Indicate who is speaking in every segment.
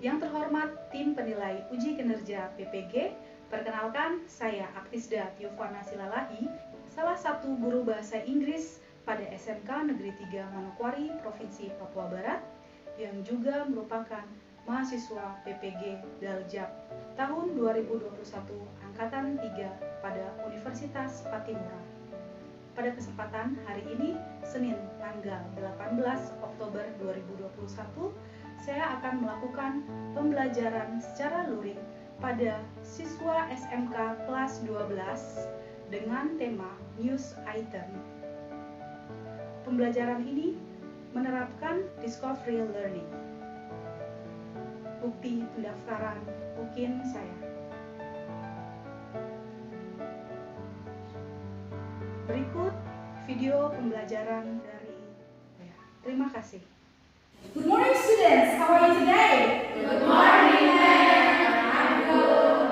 Speaker 1: Yang terhormat tim penilai uji kinerja PPG, perkenalkan saya Aktisda Tiufana Silalahi, salah satu guru bahasa Inggris pada SMK Negeri 3 Manokwari, Provinsi Papua Barat, yang juga merupakan mahasiswa PPG DALJAB tahun 2021 Angkatan 3 pada Universitas Patimura. Pada kesempatan hari ini, Senin tanggal 18 Oktober 2021, saya akan melakukan pembelajaran secara luring pada siswa SMK kelas 12 dengan tema News Item. Pembelajaran ini menerapkan Discovery Learning. Bukti pendaftaran UKIN saya. Berikut video pembelajaran dari saya. Terima kasih.
Speaker 2: Good morning, students. How are you today?
Speaker 3: Good morning, ma'am.
Speaker 2: I'm good.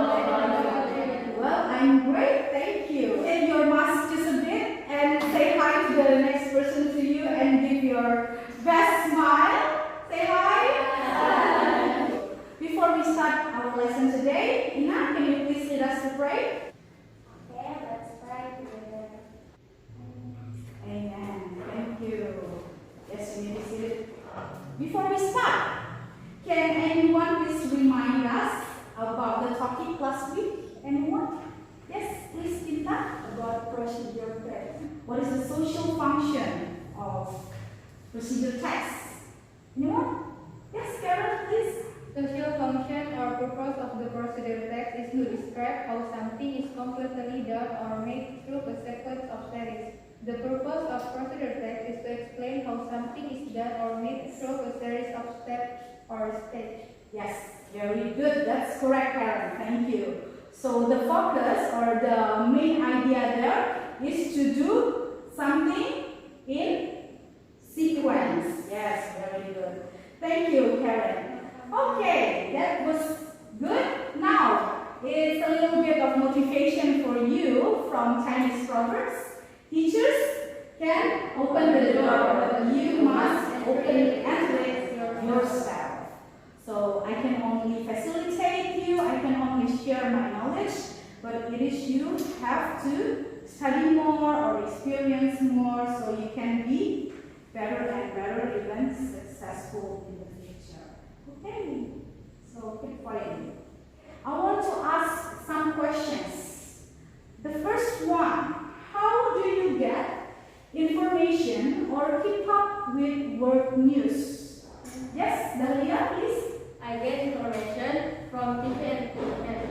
Speaker 2: Well, I'm great, thank you. Take your mask just a bit and say hi to the next person to you and give your best smile. Say hi. Before we start our lesson today, Ina, can you please lead us to pray?
Speaker 3: Okay, let's pray together.
Speaker 2: Amen. Thank you. Yes, you may be seated. Before we start, can anyone please remind us about the topic last week? Anyone? Yes, please, Tinta.
Speaker 3: About procedure text.
Speaker 2: What is the social function of procedure text? Anyone? Yes, Karen, please.
Speaker 4: Social function or purpose of the procedure text is to describe how something is completely done or made through a sequence of steps. The purpose of procedure text is to explain how something is done or made through a series of steps or stage.
Speaker 2: Yes, very good. That's correct, Karen. Thank you. So the focus or the main idea there is to do something in sequence. Yes, very good. Thank you, Karen. Okay, that was good. Now, it's a little bit of motivation for you from Chinese proverbs. Teachers can open the door, but you must open it and let yourself. So I can only facilitate you, I can only share my knowledge, but it is you have to study more or experience more so you can be better and better, even successful in the future. Okay, so keep quiet. I want to ask some questions. The first one, how do you get information or keep up with world news? Yes, Dahlia, please.
Speaker 3: I get information from TV and internet.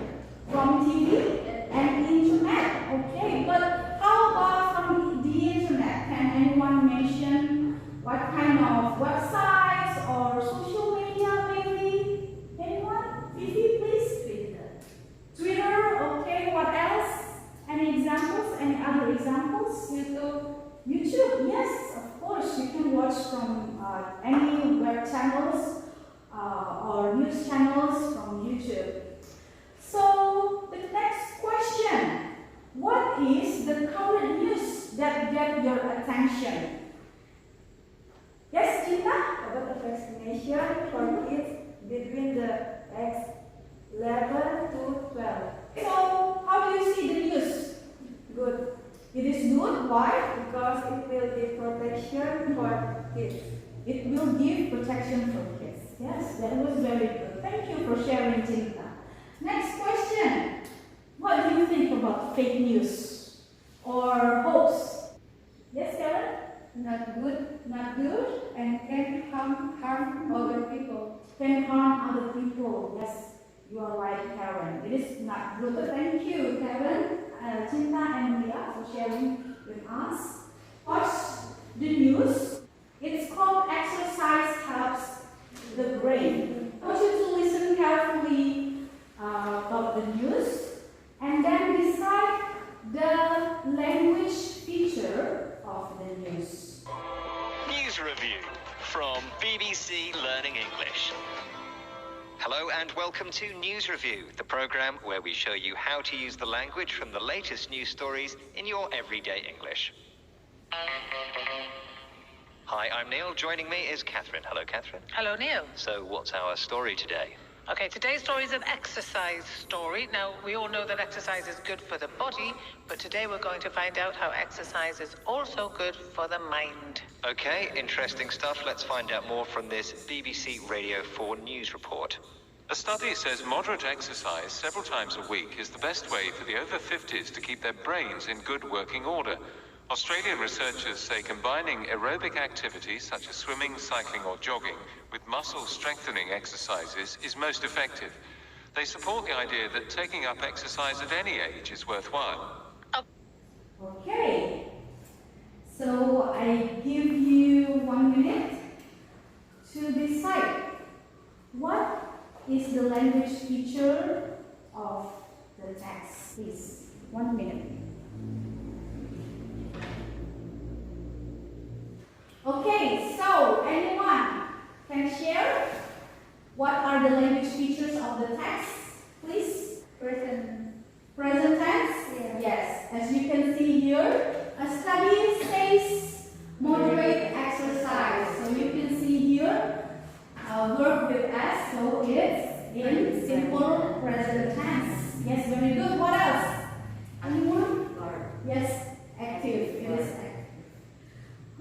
Speaker 2: From TV and internet. Okay, but how about from the internet? Can anyone mention what kind of websites or social media maybe? Anyone? Vivi, please. Twitter, okay, what else? Any examples? Any other examples? YouTube, yes, of course. You can watch from any web channels or news channels from YouTube. So, the next question. What is the current news that get your attention? Yes, Gina?
Speaker 3: About the vaccination for kids between the age 11 to 12.
Speaker 2: So, how do you see the news?
Speaker 3: Good,
Speaker 2: It is good. Why?
Speaker 3: because it will give protection for kids.
Speaker 2: It will give protection for kids. Yes, that was very good. Thank you for sharing, Cinta. Next question. What do you think about fake news or hoax? Yes, Karen?
Speaker 4: Not good
Speaker 2: Not good.
Speaker 4: and can harm other people.
Speaker 2: Can harm other people. Yes, you are right, Karen. It is not good. Thank you, Karen, Cinta, and Leah for sharing with us. Watch the news. It's called Exercise Helps the Brain. I want you to listen carefully about the news and then decide the language feature of the news.
Speaker 5: News Review from BBC Learning English. Hello and welcome to News Review, the programme where we show you how to use the language from the latest news stories in your everyday English. Hi, I'm Neil. Joining me is Catherine. Hello, Catherine.
Speaker 6: Hello, Neil.
Speaker 5: So, what's our story today?
Speaker 6: Okay, today's story is an exercise story. Now, we all know that exercise is good for the body, but today we're going to find out how exercise is also good for the mind.
Speaker 5: Okay, interesting stuff. Let's find out more from this BBC Radio 4 news report.
Speaker 7: A study says moderate exercise several times a week is the best way for the over 50s to keep their brains in good working order. Australian researchers say combining aerobic activities such as swimming, cycling or jogging with muscle strengthening exercises is most effective. They support the idea that taking up exercise at any age is worthwhile.
Speaker 2: Okay, so I give you 1 minute to decide what is the language feature of the text. Please, 1 minute. Okay, so anyone can share what are the language features of the text, please? Present tense? Yes. As you can see here, a study says moderate exercise. So you can see here, verb with S, so it's in simple present tense. Yes, very good. What else? Anyone? Yes, active. It is active.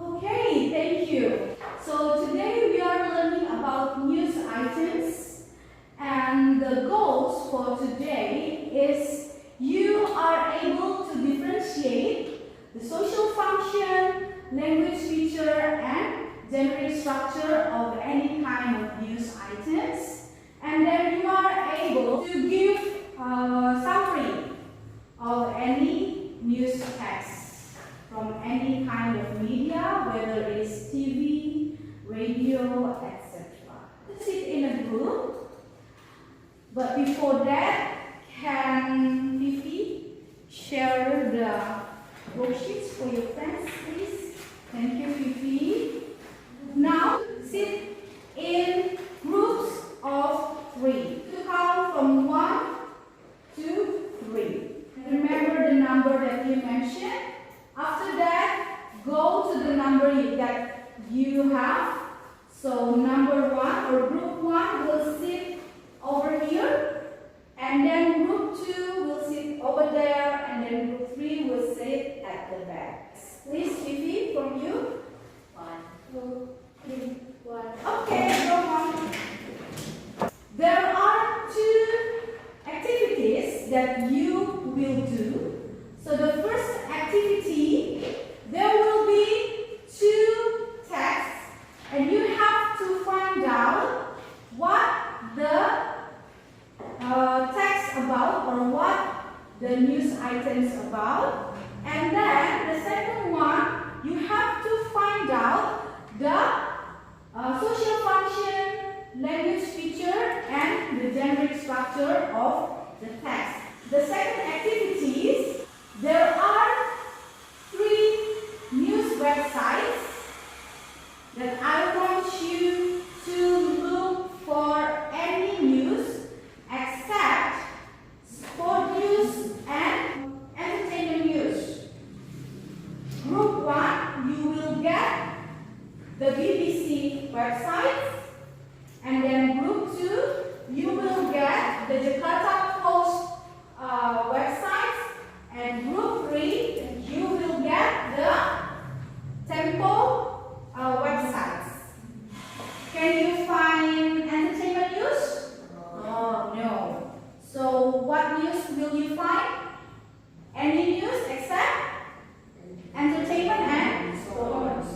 Speaker 2: Okay, thank you. So today we are learning about news items, and the goals for today is you are able to differentiate the social function, language feature, and generic structure of any kind of news items, and then you are able to give a summary of any news text from any kind of media, whether it is TV, radio, etc. Sit in a group. But before that, can Fifi share the worksheets for your friends, please? Thank you, Fifi. Now, sit in groups of 3. To count from 1 to 3. Remember the number that we mentioned. After that, go to the number that you have. So number 1 or group 1 will sit over here, and then group 2 will sit over there, and then group 3 will sit at the back. Please, Fifi, from you. 1, 2, 3, 1. Okay, go on. There are 2 activities that you will do. So the first activity, there will be 2 texts, and you have to find out what the text about or what the news items about. And then the second one, you have to find out the social function, language feature, and the generic structure of the text. The second activity is there are 3 news websites that I want you to look for any news except sport news and entertainment news. Group 1, you will get the BBC website, and then group 2, you will get the Jakarta Post website, and group 3, you will get the Tempo websites. Can you find entertainment news? No. So what news will you find? Any news except entertainment and sports.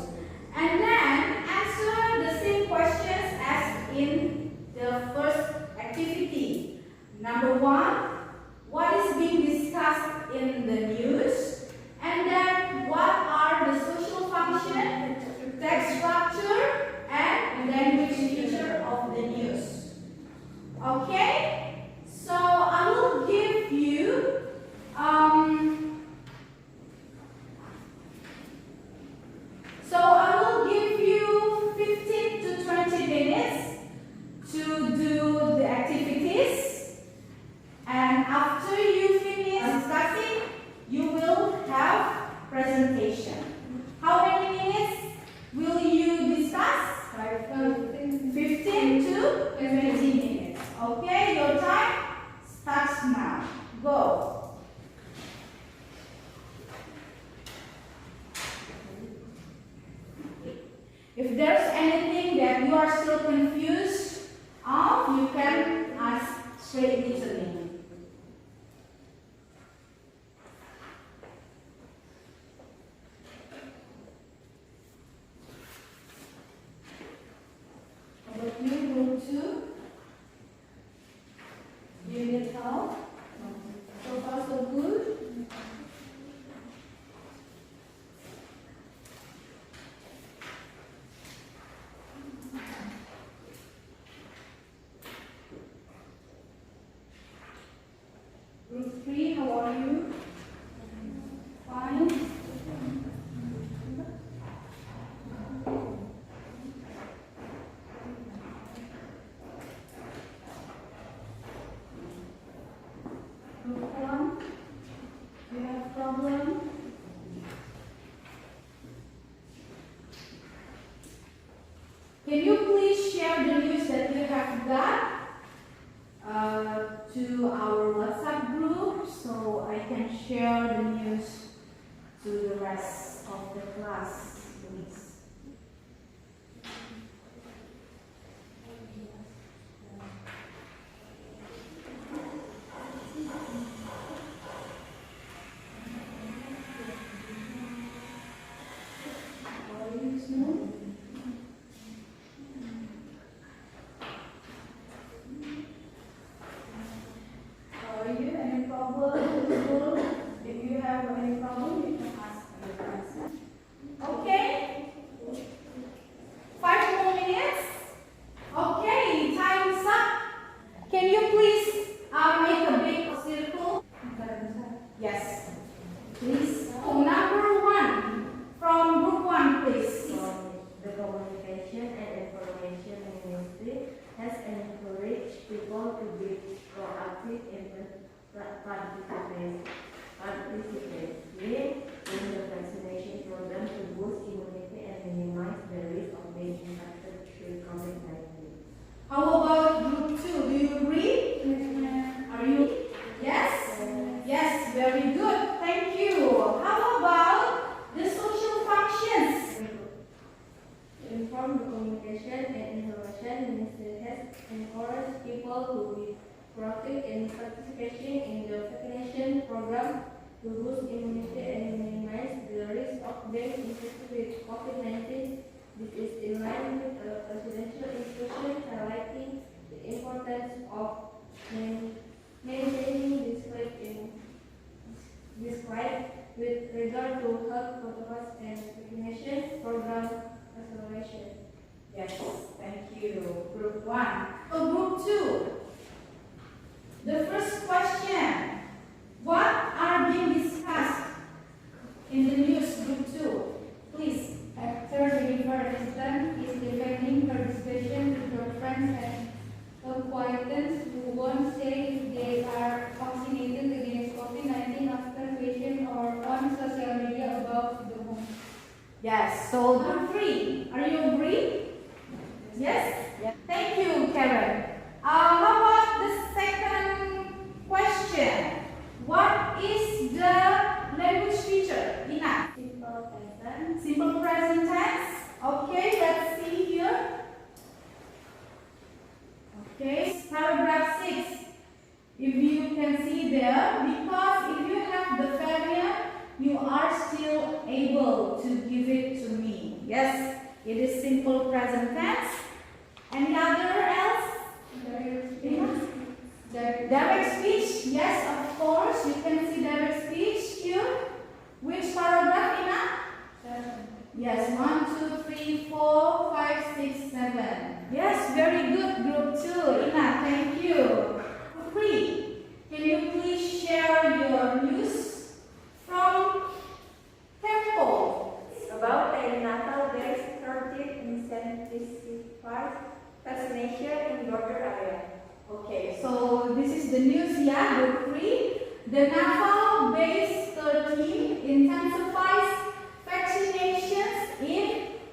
Speaker 2: And then answer the same questions as in the first activity. Number 1, what is If there's anything that you are still confused of, you can ask straightly to me. About you, group 2? Do you need help? So far so good? Group 3, how are you? Fine? Group 1, do you have problem? Can you please share the news that you have got to our WhatsApp group so I can share the news to the rest of the class, please? How are you? Any problem with school? If you have any problem, you can ask your friends. Okay? 5 more minutes. Okay, time's up. Can you please make a big circle? Yes. Please. Oh, number 1 from group 1, please.
Speaker 3: The Communication and Information Ministry has encouraged people to be proactive in participating in the vaccination program to boost immunity and minimize the risk of being infected through COVID-19.
Speaker 2: How about group 2? Do you agree? Are you? Yes? Yes, very good. Thank you. How about the social functions?
Speaker 3: To inform the Communication and Information Ministry has encouraged people to be proactive in participating in the vaccination program to boost immunity and minimize the risk of being infected with COVID-19. This is in line with a presidential instruction highlighting the importance of maintaining discipline with regard to health protocols and vaccination program acceleration.
Speaker 2: Yes, thank you. Group 1. Oh, group 2. The first question. What are being discussed in the news, group 2? Please.
Speaker 4: After the participant is defending participation with her friends and acquaintances who won't say if they are vaccinated against COVID-19 after patient or on social media about the home.
Speaker 2: Yes, so group 3. Are you agree? Yes? Thank you, Karen. How about the second question? What is the language feature? Ina?
Speaker 3: Simple present.
Speaker 2: Simple present tense. Okay, let's see here. Okay, paragraph 6. If you can see there, because if you have the variant, you are still able to give it to me. Yes, it is simple present tense. Any other else? Direct speech. Yes, of course. You can see direct speech here. Which paragraph, Ina?
Speaker 4: 7.
Speaker 2: Yes, 1, 2, 3, 4, 5, 6, 7. Yes, very good, group 2. Ina, thank you. Group 3. Can you please share your news from Tempo?
Speaker 3: About a natal-based project intensifies vaccination in border area.
Speaker 2: Okay, so this is the news, yeah, group 3. The naval-based team intensifies vaccinations in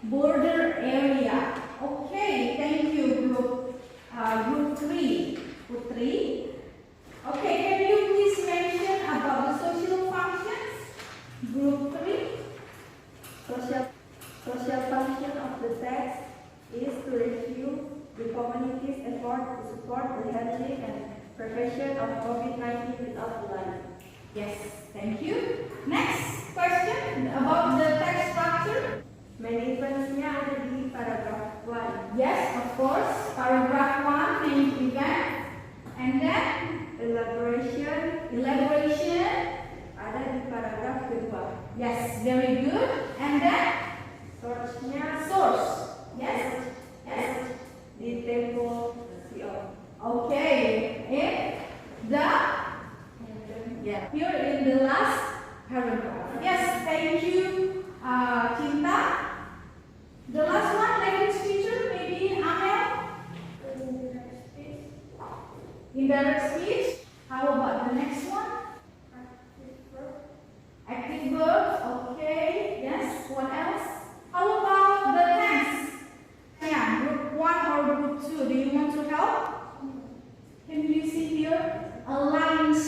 Speaker 2: border area. Okay, thank you, group 3. Group 3. Okay, can you please mention about the social functions? Group 3.
Speaker 3: Social function of of the text is to review the community's effort to support the handling and prevention of COVID-19 without delay.
Speaker 2: Yes, thank you. Next question about the text structure.
Speaker 3: Main events-nya ada di paragraph 1.
Speaker 2: Yes, of course. Paragraph 1, main event. And then
Speaker 3: Elaboration
Speaker 2: ada
Speaker 3: di paragraf kedua.
Speaker 2: Yes, very good. And then
Speaker 3: Source-nya
Speaker 2: source. Yes.
Speaker 3: di tempo CO.
Speaker 2: Okay. Here in the last paragraph. Yes, thank you, Cinta. The last one, language teacher, maybe Amel. Indirect speech. How about the next one? Active verbs. Okay. Yes. What else? How about the tense? Yeah, group 1 or group 2? Do you want to help? Can you see here? Alliance.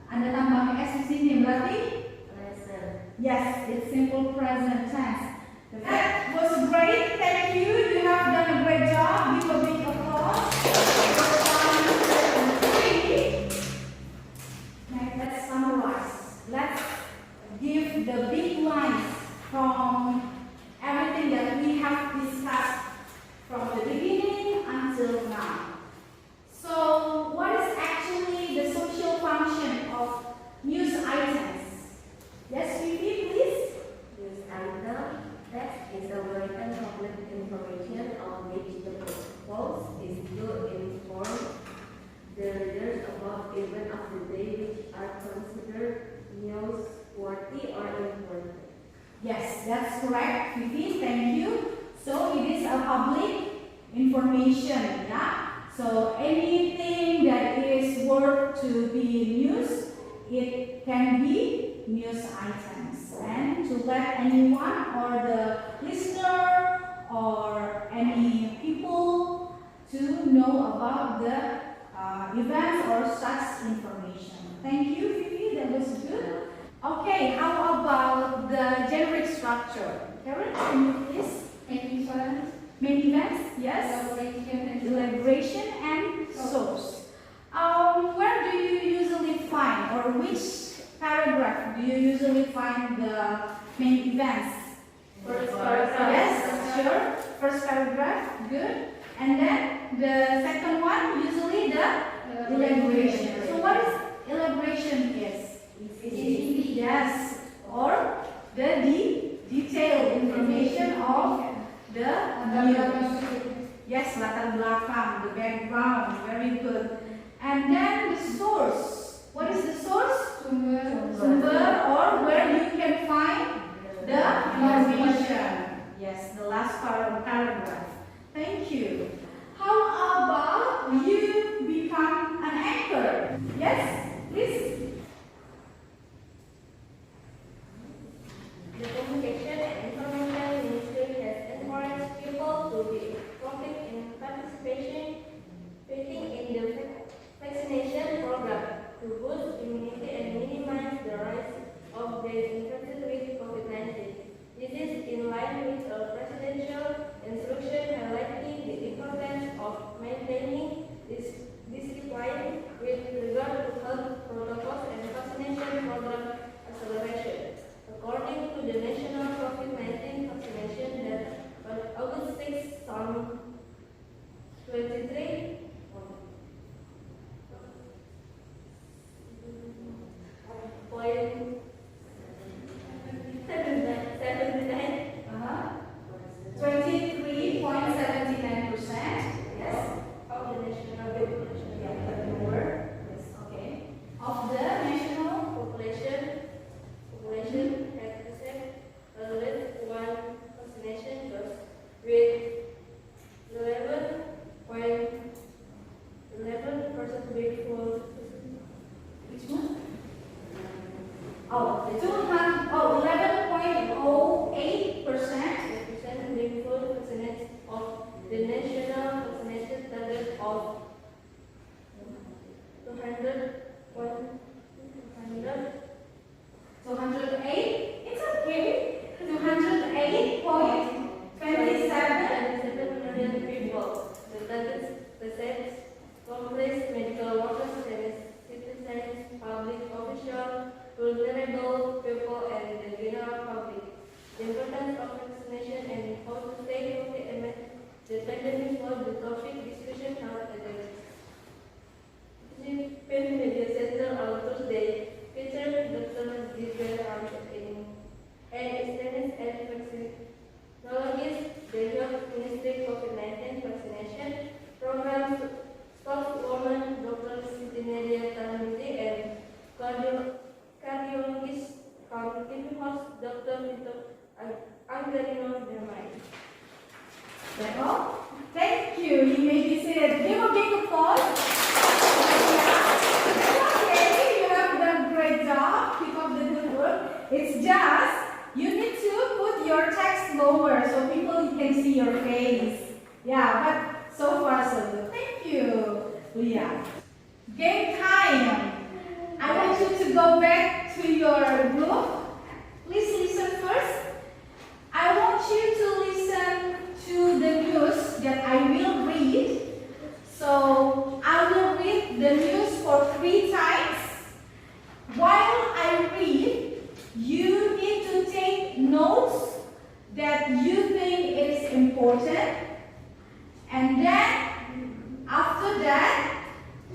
Speaker 2: Ada tambahnya S di sini berarti? Yes, it's simple present tense. That was great. Thank you. You have done a great job. Give a big applause. Now let's summarize. Let's give the big lines from everything that we have discussed from the beginning until now. So, what is actually the social function of news items? Yes, Vivi, please.
Speaker 3: News item text is a written public information on which the post is to inform the readers about events of the day which are considered newsworthy or important.
Speaker 2: Yes, that's correct, Vivi. Thank you. So, it is a public information, yeah? So, anything that is worth to be news, it can be news items. And to let anyone or the listener or any people to know about the events or such information. Thank you, Vivi. That was good. Okay, how about the generic structure? Karen, can you please? Main events, yes. Elaboration and source. Where do you usually find, or which paragraph do you usually find the main events?
Speaker 3: First paragraph.
Speaker 2: Yes, sure. First paragraph, good. And then the second one, usually the elaboration. So what is elaboration? Yes, or the detailed information of the news. Yes, latar belakang, the background, very good. And then the source. What is the source? Sumber, or where you can find the information. Yes, the last part of the paragraph. Thank you. How about you become an anchor? Yes, please.
Speaker 3: The Communication and Information Ministry has encouraged people to be active in participating in the vaccination program to boost immunity and minimize the rise of the infection with COVID-19. This is in line Health Ministry COVID-19 vaccination program, spokeswoman Dr. Siti Nadia Tarmizi, and cardiologist cognitive host Dr. Vito Anggarino Dermai.
Speaker 2: That's all? Thank you. You may be seated. Give a big applause. Okay, you have done a great job. Keep up the good work. It's just you need to put your text lower so people can see your face. Yeah, but so far so good. Thank you, Leah. Game time. I want you to go back to your group. Please listen first. I want you to listen to the news that I will read. So I will read the news for 3 times. While I read, you need to take notes that you think is important. And then after that,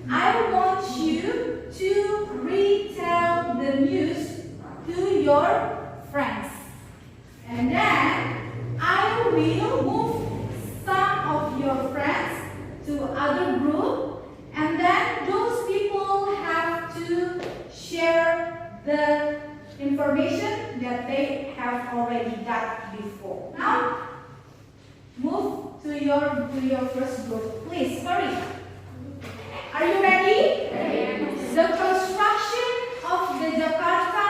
Speaker 2: I want you to retell the news to your friends. And then I will move some of your friends to other group, and then those people have to share the information that they have already got before. Now, move to your first group. Please hurry. Are you ready? Yes. The construction of the Jakarta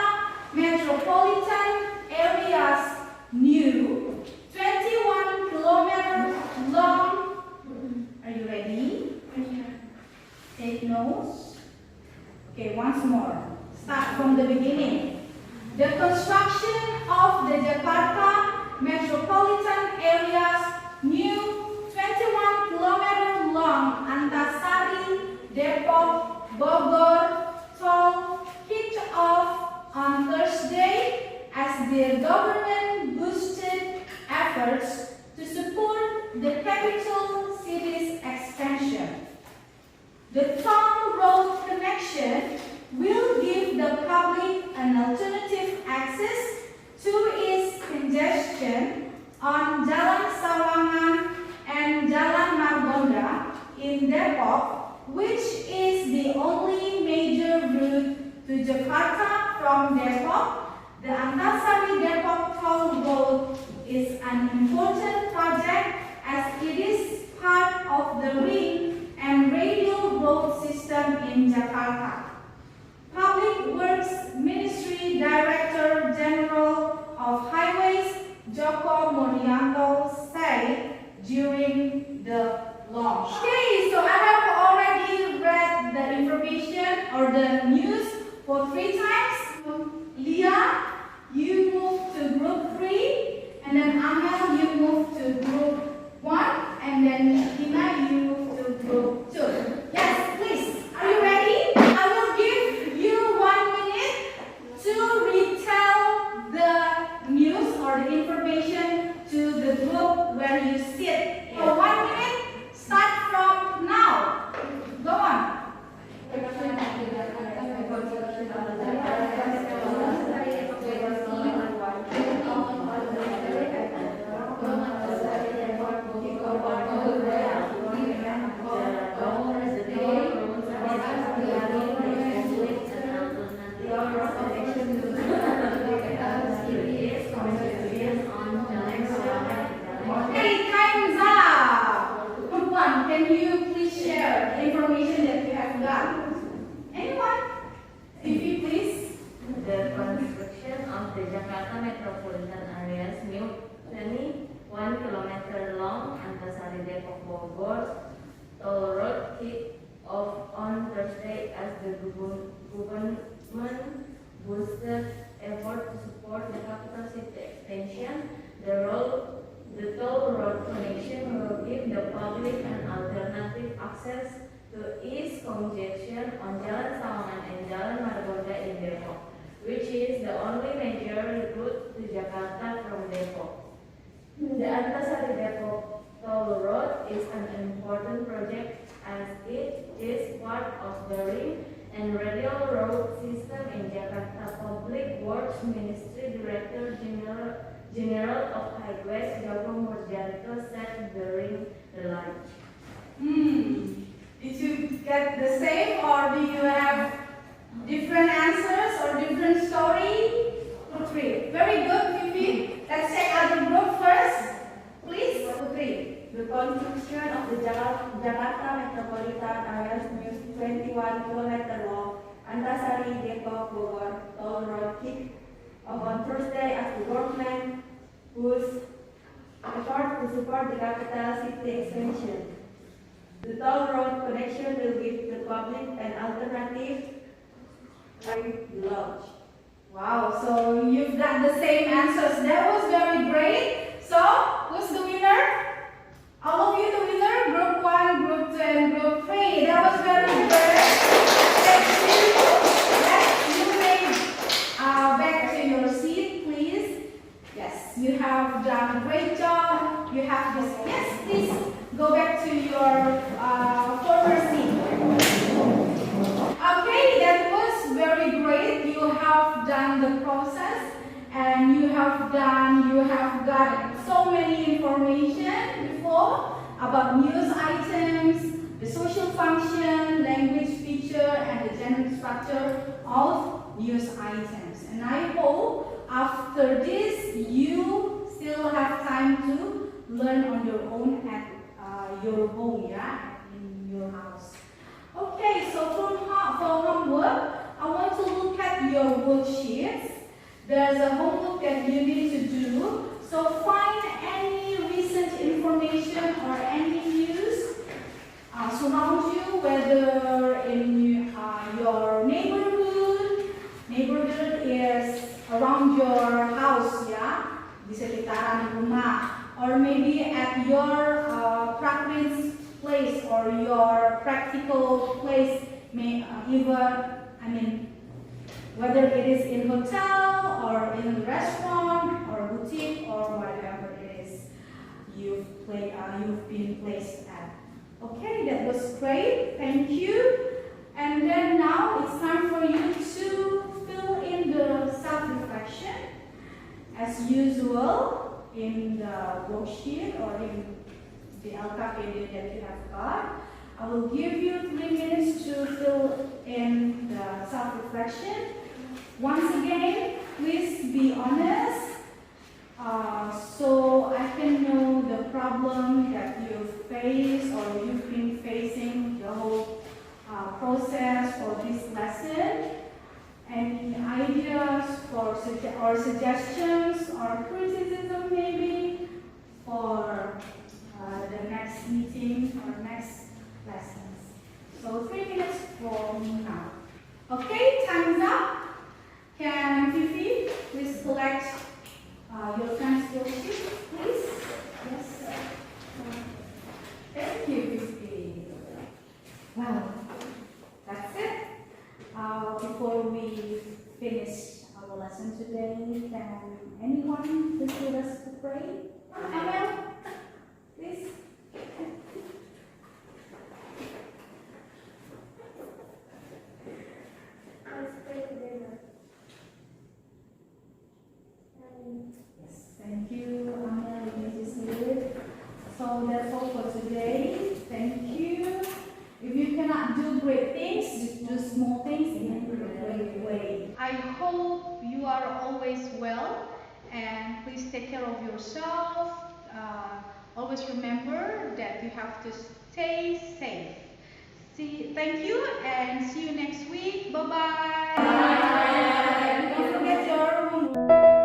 Speaker 2: metropolitan area's new 21 kilometer long. Are you ready? Take notes. Okay, once more. Start from the beginning. The construction of the Jakarta metropolitan area's new 21 kilometer long Antasari Depok Bogor toll kicked off on Thursday as the government boosted efforts to support the capital city's expansion. The toll road connection will give the public an alternative access to its congestion on Jalan Sawangan and Jalan Margonda in Depok, which is the only major route to Jakarta from Depok. The Antasari Depok toll road is an important project as it is part of the ring and radial road system in Jakarta. Public Works Ministry Director General of Highways Joko Morianto said during the launch. Okay, so I have already read the information or the news for 3 times. Leah, you move to group 3, and then Amel, you move to group 1, and then Tina, you move to group 2. Yes, please. Are you ready? I will give you 1 minute to retell the news or the information to the group where you sit. For 1 minute, start from now. Go on. Okay, time's up. Group 1, can you please share the information that you have got? Anyone? Vivi, please.
Speaker 8: The construction of the Jakarta metropolitan area's new 21 kilometer long Antasari Depok Bogor toll road kicked off on Thursday as the government boosted effort to support the capital city expansion. The toll road connection will give the public an alternative access to ease congestion on Jalan Sawangan and Jalan Margonda in Depok, which is the only major route to Jakarta from Depok. The Antasari Depok toll road is an important project as it is part of the ring and radial road system in Jakarta. Public Works Ministry Director General of Highways Joko their closet during the lunch.
Speaker 2: Did you get the same, or do you have different answers or different story? Putri. Very good, Fifi. Let's check other group first. Please, Putri.
Speaker 8: The construction of the Jakarta Metropolitan Areas New 21 km long Antasari Depok Bogor toll road kicked off on Thursday as the government pushed effort to support the capital city expansion. The toll road connection will give the public an alternative to the lodge.
Speaker 2: Wow, so you've got the same answers. That was very great. So, who's the winner? All of you the winner? Group 1, Group 2, and Group 3. That was very good. Thank you. You may back to your seat, please. Yes, you have done a great job. You have this. Yes, please go back to your former seat. Okay, that was very great. You have done the process, and you have got so many information before about news items, the social function, language feature, and the general structure of news items. And I hope after this you still have time to learn on your own at your home, yeah, in your house. Okay, so for homework, I want to look at your worksheets. There's a homework that you need to do. So find any recent information or any news surround you, whether in your neighborhood is around your house, yeah, di sekitaran rumah, or maybe at your practice place or your practical place, whether it is in hotel or in a restaurant or boutique or whatever it is you've been placed at. Okay, that was great. Thank you. And then now it's time for you to fill in the self-reflection as usual in the worksheet or in the LKPD that you have got. I will give you 3 minutes to fill in the self-reflection. Once again, please be honest so I can know the problem that you've faced or you've been facing the whole process for this lesson. Any ideas or suggestions or criticism maybe for the next meeting or next lessons. So 3 minutes from now. Okay, time's up. Can Fifi please collect your friend's worksheet, please? Yes. Thank you, Fifi. Wow, that's it. Before we finish our lesson today, can anyone please lead us to pray? Amel, please.
Speaker 3: Let's pray together.
Speaker 2: Yes, thank you, Amel, you just did it. So that's all for today. Thank you. If you cannot do great things, just do small things in a great way. I hope you are always well, and please take care of yourself. Always remember that you have to stay safe. Thank you, and see you next week. Bye-bye. Don't forget your homework.